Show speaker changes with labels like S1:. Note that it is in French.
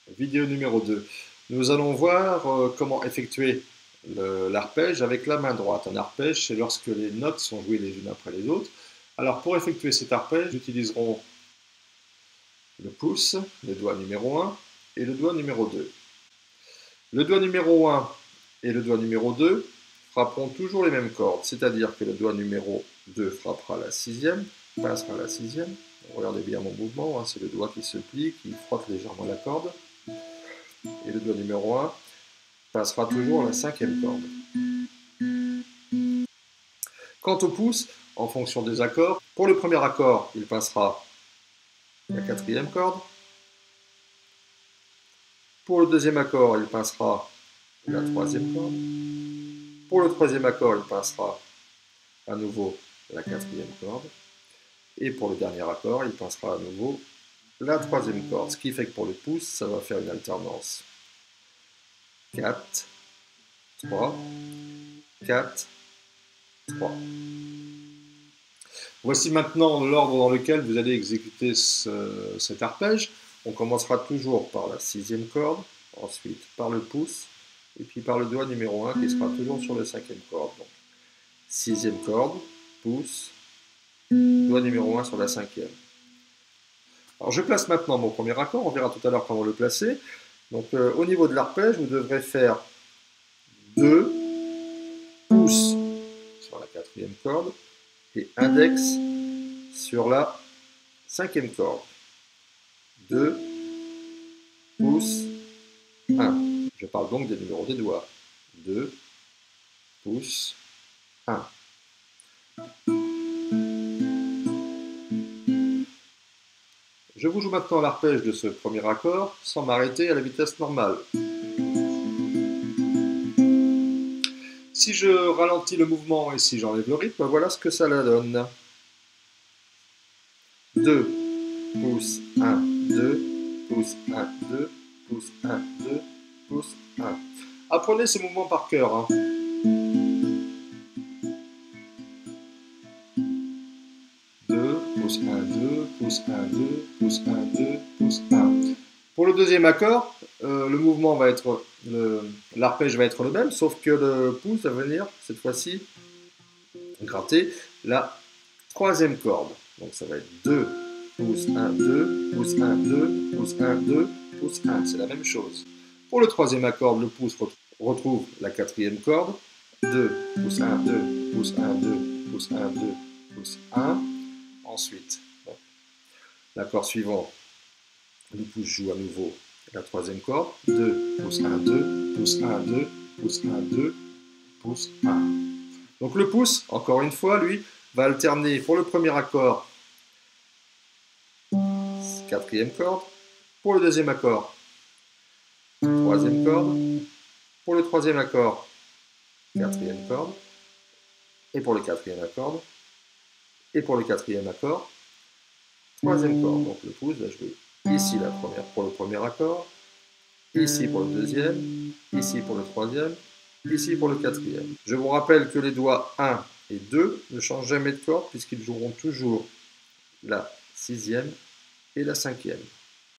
S1: Vidéo numéro 2. Nous allons voir comment effectuer l'arpège avec la main droite. Un arpège, c'est lorsque les notes sont jouées les unes après les autres. Alors pour effectuer cet arpège, nous utiliserons le pouce, le doigt numéro 1 et le doigt numéro 2. Le doigt numéro 1 et le doigt numéro 2 frapperont toujours les mêmes cordes, c'est-à-dire que le doigt numéro 2 frappera la sixième, passera la sixième. Regardez bien mon mouvement, hein, c'est le doigt qui se plie, qui frotte légèrement la corde. Et le doigt numéro 1 passera toujours la cinquième corde. Quant au pouce, en fonction des accords, pour le premier accord, il passera la quatrième corde. Pour le deuxième accord, il passera la troisième corde. Pour le troisième accord, il passera à nouveau la quatrième corde. Et pour le dernier accord, il passera à nouveau la troisième corde. Ce qui fait que pour le pouce, ça va faire une alternance. 4, 3, 4, 3. Voici maintenant l'ordre dans lequel vous allez exécuter cet arpège. On commencera toujours par la sixième corde, ensuite par le pouce, et puis par le doigt numéro 1 qui sera toujours sur la cinquième corde. Donc, sixième corde, pouce, doigt numéro 1 sur la cinquième. Alors je place maintenant mon premier accord, on verra tout à l'heure comment le placer. Donc au niveau de l'arpège, vous devrez faire 2 pouces sur la quatrième corde et index sur la cinquième corde. 2 pouces, 1. Je parle donc des numéros des doigts. 2 pouces, 1. Je vous joue maintenant l'arpège de ce premier accord sans m'arrêter à la vitesse normale. Si je ralentis le mouvement et si j'enlève le rythme, voilà ce que ça donne. 2 pouces, 1, 2, pouces, 1, 2, pouces, 1, 2, pouces, 1. Apprenez ce mouvement par cœur. Hein. Pouce 1, 2, pouce 1, 2, pouce 1, 2, pouce 1. Pour le deuxième accord, le mouvement va être, l'arpège va être le même, sauf que le pouce va venir, cette fois-ci, gratter la troisième corde. Donc ça va être 2, pouce 1, 2, pouce 1, 2, pouce 1, 2, pouce 1. C'est la même chose. Pour le troisième accord, le pouce retrouve la quatrième corde. 2, pouce 1, 2, pouce 1, 2, pouce 1, 2, pouce 1. Ensuite, l'accord suivant, le pouce joue à nouveau la troisième corde. 2, pouce 1, 2, pouce 1, 2, pouce 1, 2, pouce 1. Donc le pouce, encore une fois, lui, va alterner pour le premier accord, quatrième corde. Pour le deuxième accord, troisième corde. Pour le troisième accord, quatrième corde. Et pour le quatrième accord. Et pour le quatrième accord, troisième corde. Donc le pouce va jouer ici la première pour le premier accord, ici pour le deuxième, ici pour le troisième, ici pour le quatrième. Je vous rappelle que les doigts 1 et 2 ne changent jamais de corde puisqu'ils joueront toujours la sixième et la cinquième.